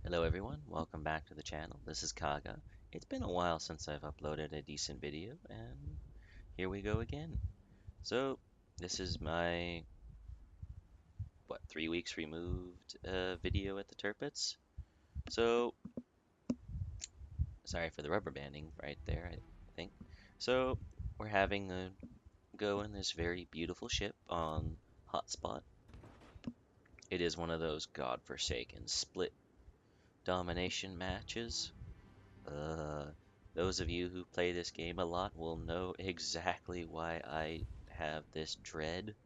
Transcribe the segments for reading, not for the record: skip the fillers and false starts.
Hello everyone, welcome back to the channel. This is Kaga. It's been a while since I've uploaded a decent video, and here we go again. So, this is my, 3 weeks removed video at the Tirpitz. So, sorry for the rubber banding right there, I think. So, we're having a go in this very beautiful ship on Hotspot. It is one of those godforsaken split domination matches. Uh, those of you who play this game a lot will know exactly why I have this dread.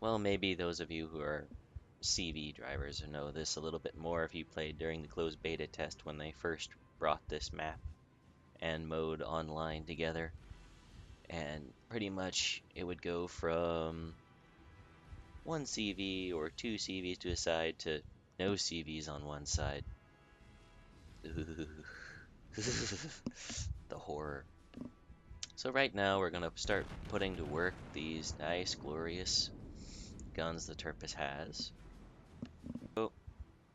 Well, maybe those of you who are CV drivers know this a little bit more if you played during the closed beta test when they first brought this map and mode online together. And pretty much it would go from one CV or two CVs to a side to no CVs on one side. The horror. So right now we're going to start putting to work these nice, glorious guns the Tirpitz has.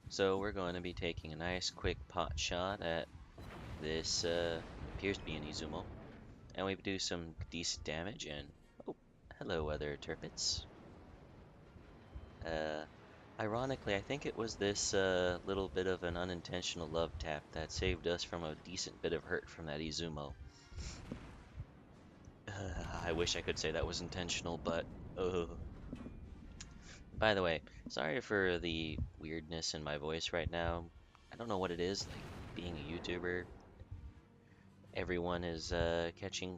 So we're going to be taking a nice, quick pot shot at this, appears to be an Izumo. And we do some decent damage and... Oh, hello other Tirpitz. Ironically, I think it was this little bit of an unintentional love tap that saved us from a decent bit of hurt from that Izumo. I wish I could say that was intentional, but... By the way, sorry for the weirdness in my voice right now. I don't know what it is, like being a YouTuber. Everyone is catching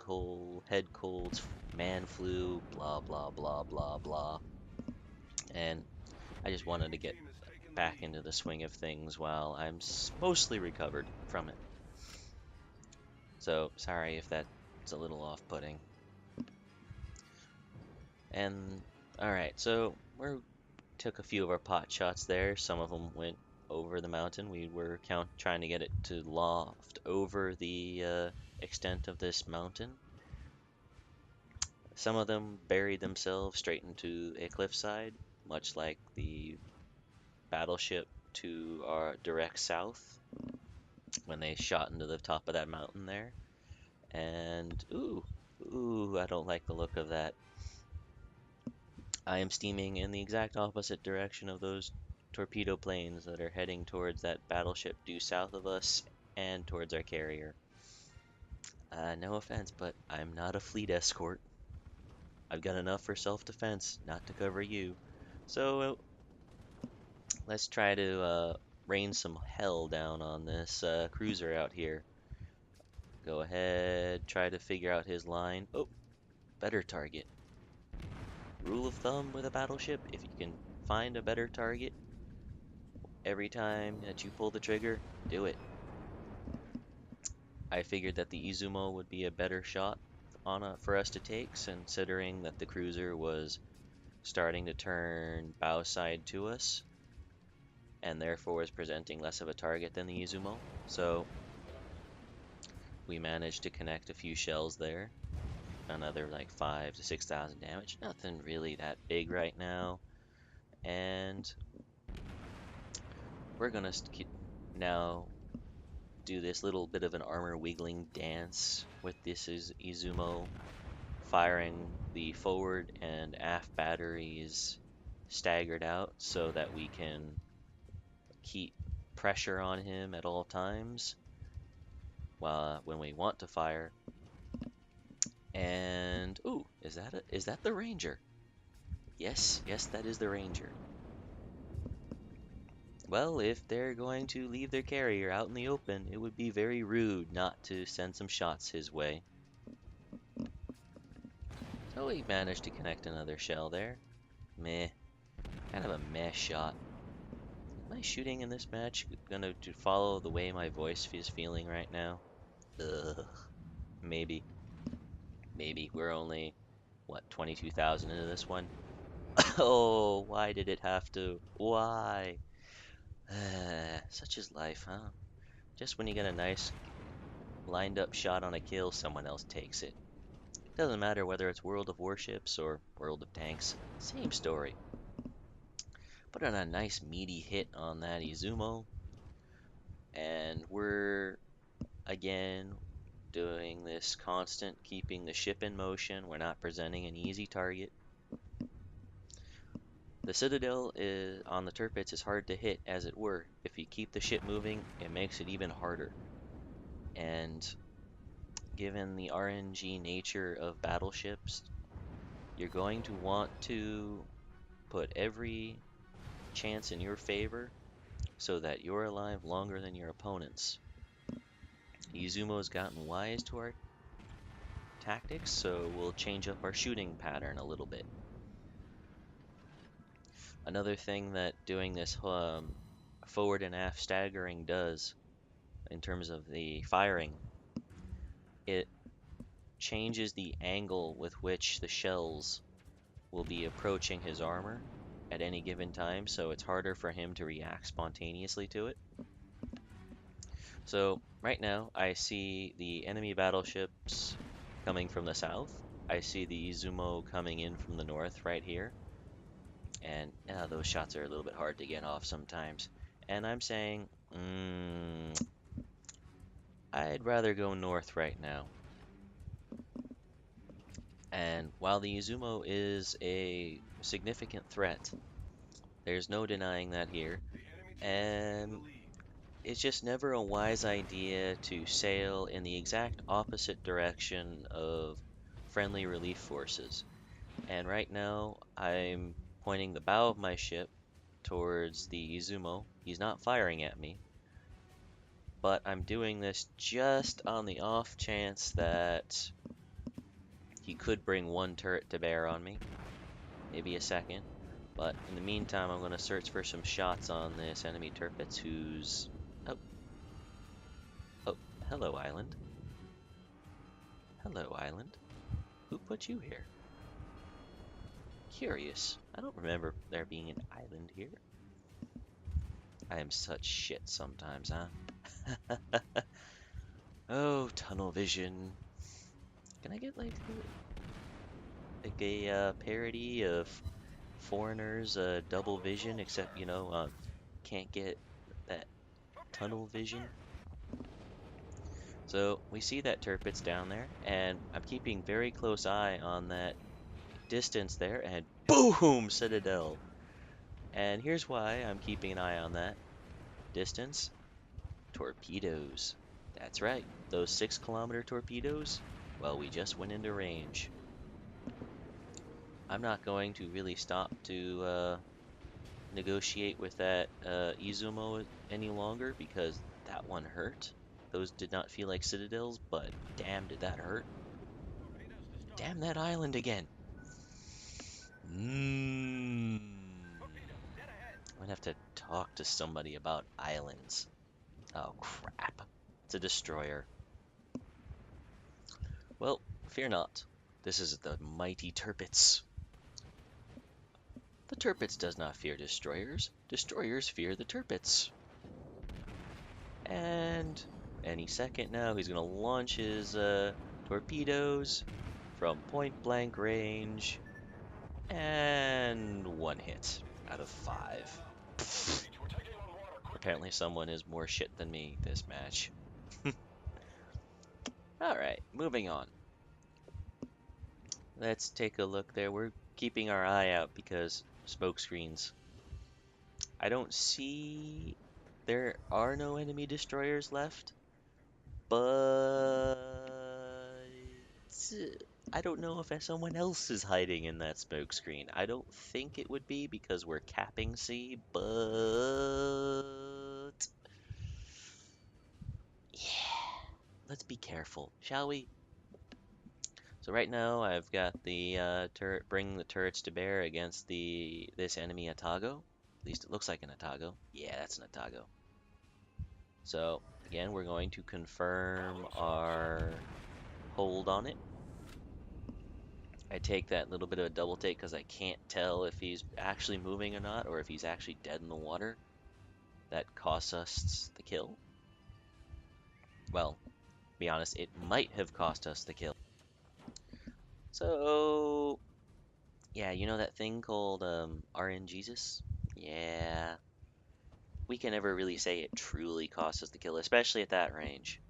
head colds, man flu, blah blah blah blah blah. And I just wanted to get back into the swing of things while I'm mostly recovered from it. So sorry if that's a little off-putting. And alright, so we took a few of our pot shots there. Some of them went over the mountain. We were trying to get it to loft over the extent of this mountain. Some of them buried themselves straight into a cliffside, much like the battleship to our direct south when they shot into the top of that mountain there. And ooh, I don't like the look of that. I am steaming in the exact opposite direction of those torpedo planes that are heading towards that battleship due south of us and towards our carrier. No offense, but I'm not a fleet escort. I've got enough for self-defense, not to cover you. So let's try to rain some hell down on this cruiser out here. Go ahead, try to figure out his line. Oh, better target. Rule of thumb with a battleship, if you can find a better target every time that you pull the trigger, do it. I figured that the Izumo would be a better shot for us to take, considering that the cruiser was starting to turn bow side to us, and therefore was presenting less of a target than the Izumo. So we managed to connect a few shells there. Another like 5,000 to 6,000 damage. Nothing really that big right now. And we're gonna now do this little bit of an armor wiggling dance with this Izumo, firing the forward and aft batteries staggered out so that we can keep pressure on him at all times while when we want to fire. And ooh, is that the Ranger? Yes, that is the Ranger. Well, if they're going to leave their carrier out in the open, it would be very rude not to send some shots his way. So we managed to connect another shell there. Meh. Kind of a meh shot. Am I shooting in this match gonna follow the way my voice is feeling right now? Ugh. Maybe. Maybe. We're only, what, 22,000 into this one? Oh, why did it have to? Why? Such is life, huh? Just when you get a nice lined up shot on a kill, someone else takes it. Doesn't matter whether it's World of Warships or World of Tanks, same story. Put on a nice meaty hit on that Izumo, and we're again doing this constant keeping the ship in motion. We're not presenting an easy target. The citadel is on the Tirpitz is hard to hit, as it were. If you keep the ship moving, it makes it even harder. And given the RNG nature of battleships, you're going to want to put every chance in your favor so that you're alive longer than your opponents. Izumo's gotten wise to our tactics, so we'll change up our shooting pattern a little bit. Another thing that doing this forward and aft staggering does in terms of the firing, it changes the angle with which the shells will be approaching his armor at any given time, so it's harder for him to react spontaneously to it. So right now I see the enemy battleships coming from the south. I see the Izumo coming in from the north right here. And those shots are a little bit hard to get off sometimes. And I'm saying, I'd rather go north right now. And while the Izumo is a significant threat, there's no denying that here. And it's just never a wise idea to sail in the exact opposite direction of friendly relief forces. And right now, I'm pointing the bow of my ship towards the Izumo. He's not firing at me, but I'm doing this just on the off chance that he could bring one turret to bear on me, maybe a second. But in the meantime, I'm going to search for some shots on this enemy Tirpitz who's... Oh, hello, island. Hello, island. Who put you here? Curious. I don't remember there being an island here. I am such shit sometimes, huh? Oh, tunnel vision. Can I get like a parody of Foreigner's double vision, except, can't get that tunnel vision? So we see that Tirpitz down there, and I'm keeping very close eye on that distance there, and boom, Citadel. And here's why I'm keeping an eye on that distance. Torpedoes. That's right, those 6-kilometer torpedoes. Well, we just went into range. I'm not going to really stop to negotiate with that Izumo any longer, because that one hurt. Those did not feel like citadels, but damn did that hurt. Damn that island again. I'm gonna have to talk to somebody about islands. Oh crap. It's a destroyer. Well, fear not. This is the mighty Tirpitz. The Tirpitz does not fear destroyers. Destroyers fear the Tirpitz. And any second now, he's going to launch his torpedoes from point blank range. And 1 hit out of 5. Apparently someone is more shit than me this match. Alright, moving on. Let's take a look there. We're keeping our eye out because smoke screens. I don't see... There are no enemy destroyers left, but I don't know if someone else is hiding in that smoke screen. I don't think it would be because we're capping C, but yeah, let's be careful, shall we? So right now I've got the turret, bring the turrets to bear against this enemy Atago. At least it looks like an Atago. Yeah, that's an Atago. So again, we're going to confirm our hold on it. I take that little bit of a double take because I can't tell if he's actually moving or not, or if he's actually dead in the water. That costs us the kill. Well, to be honest, it might have cost us the kill. So, yeah, you know that thing called RNGesus? Yeah, we can never really say it truly costs us the kill, especially at that range.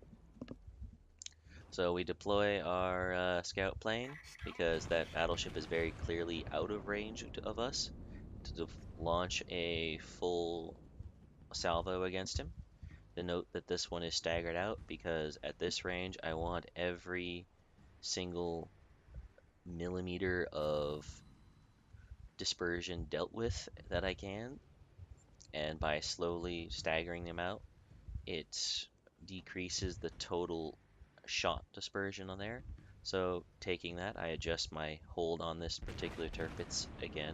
So we deploy our scout plane because that battleship is very clearly out of range of us to launch a full salvo against him. To note that this one is staggered out because at this range I want every single millimeter of dispersion dealt with that I can, and by slowly staggering them out, it decreases the total shot dispersion on there. So taking that, I adjust my hold on this particular Tirpitz again.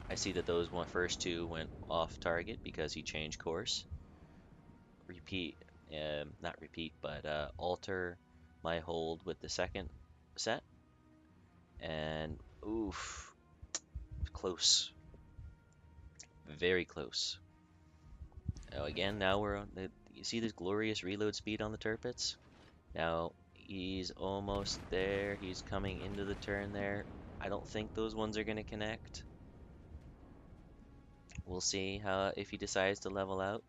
I see that those first two went off target because he changed course. Repeat, not repeat, but alter my hold with the second set. And oof, close, very close. Now again, now we're on the, you see this glorious reload speed on the Tirpitz? Now he's almost there. He's coming into the turn there. I don't think those ones are going to connect. We'll see how if he decides to level out.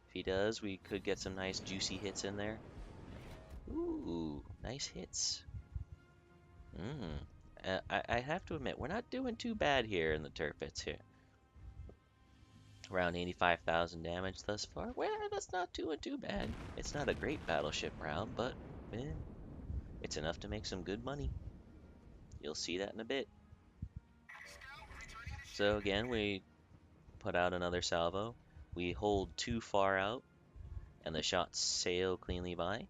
If he does, we could get some nice juicy hits in there. Ooh, nice hits. I have to admit, we're not doing too bad here in the Tirpitz here. Around 85,000 damage thus far. Well, that's not doing too bad. It's not a great battleship round, but eh, it's enough to make some good money. You'll see that in a bit. So again, we put out another salvo. We hold too far out, and the shots sail cleanly by.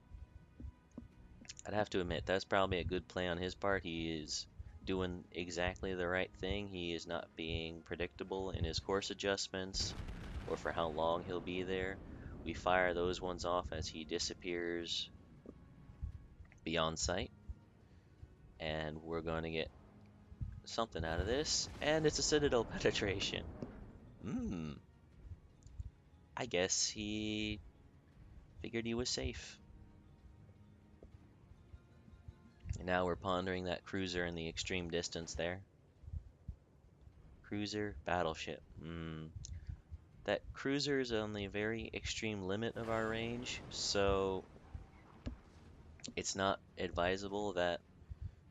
I'd have to admit, that's probably a good play on his part. He is doing exactly the right thing. He is not being predictable in his course adjustments or for how long he'll be there. We fire those ones off as he disappears beyond sight, and we're going to get something out of this, and it's a Citadel penetration. I guess he figured he was safe. And now we're pondering that cruiser in the extreme distance there. Cruiser, battleship. That cruiser is on the very extreme limit of our range, so it's not advisable that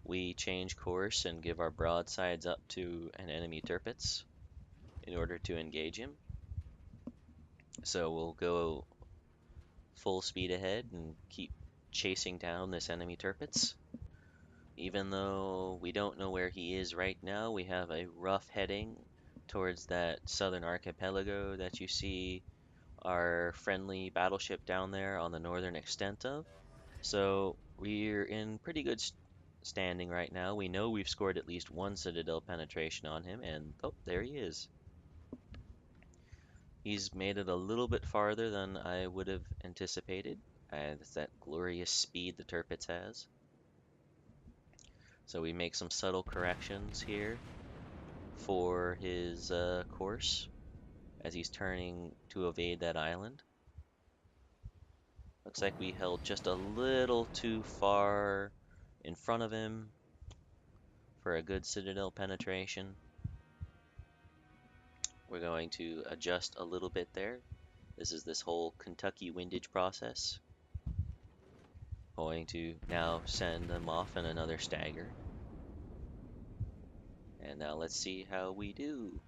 we change course and give our broadsides up to an enemy Tirpitz in order to engage him. So we'll go full speed ahead and keep chasing down this enemy Tirpitz. Even though we don't know where he is right now, we have a rough heading towards that southern archipelago that you see our friendly battleship down there on the northern extent of. So we're in pretty good standing right now. We know we've scored at least one Citadel penetration on him, and oh, there he is. He's made it a little bit farther than I would have anticipated. It's that glorious speed the Tirpitz has. So we make some subtle corrections here for his course as he's turning to evade that island. Looks like we held just a little too far in front of him for a good Citadel penetration. We're going to adjust a little bit there. This is this whole Kentucky windage process. Going to now send them off in another stagger. And now let's see how we do.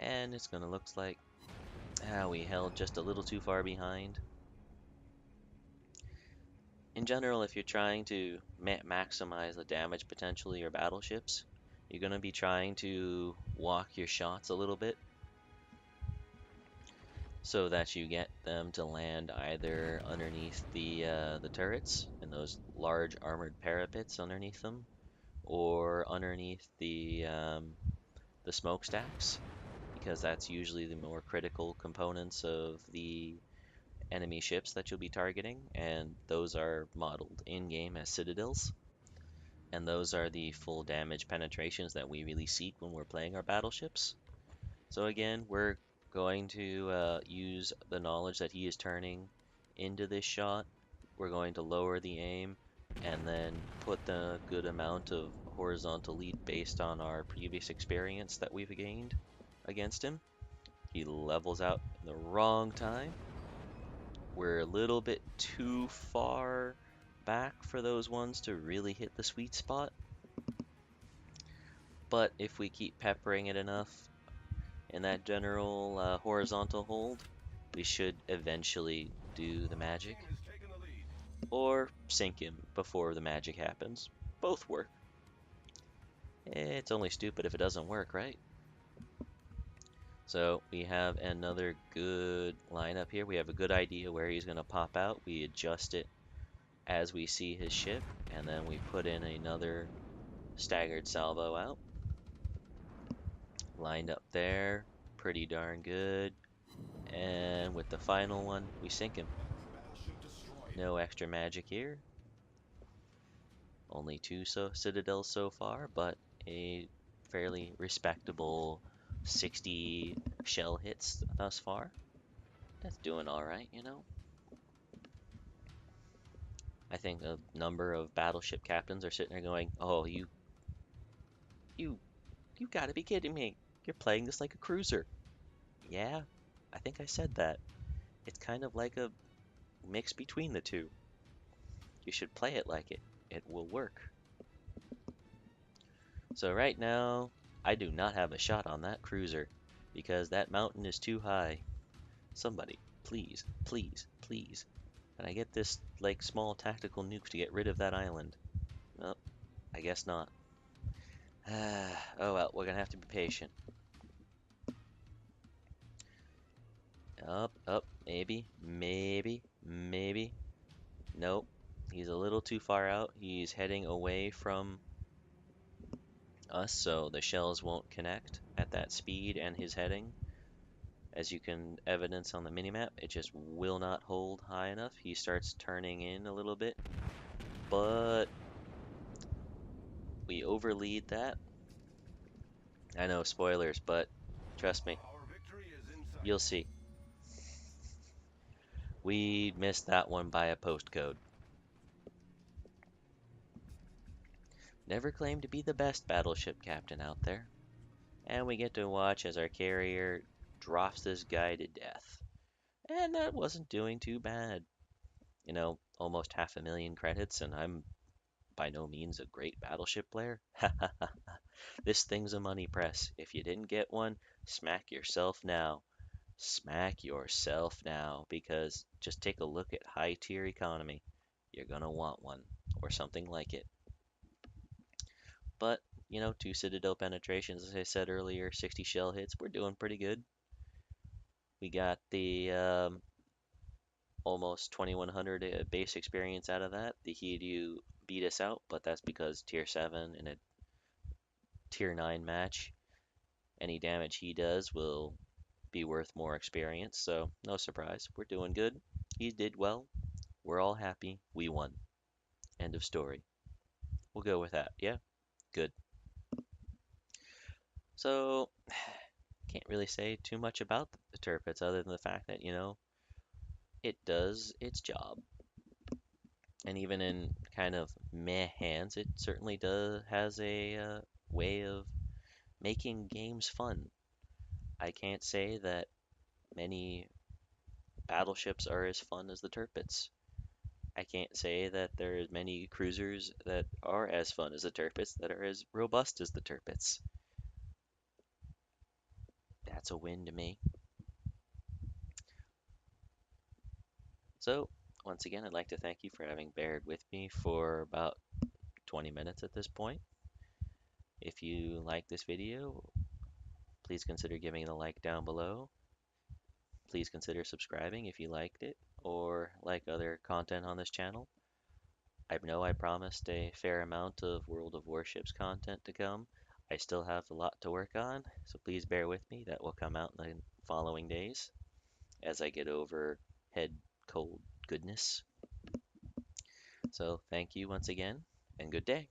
And it's going to look like we held just a little too far behind. In general, if you're trying to maximize the damage potential of your battleships, you're going to be trying to walk your shots a little bit so that you get them to land either underneath the turrets and those large armored parapets underneath them, or underneath the smokestacks, because that's usually the more critical components of the enemy ships that you'll be targeting, and those are modeled in-game as citadels. And those are the full damage penetrations that we really seek when we're playing our battleships. So again, we're going to use the knowledge that he is turning into this shot. We're going to lower the aim and then put the good amount of horizontal lead based on our previous experience that we've gained against him. He levels out in the wrong time. We're a little bit too far back for those ones to really hit the sweet spot. But if we keep peppering it enough in that general horizontal hold, we should eventually do the magic. Or sink him before the magic happens. Both work. It's only stupid if it doesn't work, right? So we have another good lineup here. We have a good idea where he's going to pop out. We adjust it as we see his ship, and then we put in another staggered salvo out. Lined up there, pretty darn good. And with the final one, we sink him. No extra magic here. Only two citadels so far, but a fairly respectable 60 shell hits thus far. That's doing alright, you know? I think a number of battleship captains are sitting there going, "Oh, you, you gotta be kidding me. You're playing this like a cruiser." Yeah, I think I said that. It's kind of like a mix between the two. You should play it like it. It will work. So right now, I do not have a shot on that cruiser because that mountain is too high. Somebody, please, please, please. Can I get this, like, small tactical nuke to get rid of that island? Well, I guess not. Oh well, we're gonna have to be patient. Up, maybe, maybe, maybe. Nope. He's a little too far out. He's heading away from us, so the shells won't connect at that speed and his heading. As you can evidence on the minimap, it just will not hold high enough. He starts turning in a little bit, but we overlead that. I know, spoilers, but trust me, you'll see. We missed that one by a postcode. Never claimed to be the best battleship captain out there. And we get to watch as our carrier drops this guy to death. And that wasn't doing too bad. You know, almost 500,000 credits, and I'm by no means a great battleship player. This thing's a money press. If you didn't get one, smack yourself now. Smack yourself now, because just take a look at high tier economy. You're gonna want one, or something like it. But, you know, 2 Citadel penetrations, as I said earlier, 60 shell hits, we're doing pretty good. We got the almost 2100 base experience out of that. The Hiryu beat us out, but that's because tier 7 in a tier 9 match, any damage he does will be worth more experience, so no surprise. We're doing good. He did well. We're all happy. We won. End of story. We'll go with that. Yeah? Good. So, can't really say too much about the Tirpitz other than the fact that, you know, it does its job. And even in kind of meh hands, it certainly has a way of making games fun. I can't say that many battleships are as fun as the Tirpitz. I can't say that there are many cruisers that are as fun as the Tirpitz, that are as robust as the Tirpitz. That's a win to me. So, once again, I'd like to thank you for having bared with me for about 20 minutes at this point. If you like this video, please consider giving it a like down below. Please consider subscribing if you liked it or like other content on this channel. I know I promised a fair amount of World of Warships content to come. I still have a lot to work on, so please bear with me. That will come out in the following days as I get over head cold goodness. So thank you once again, and good day.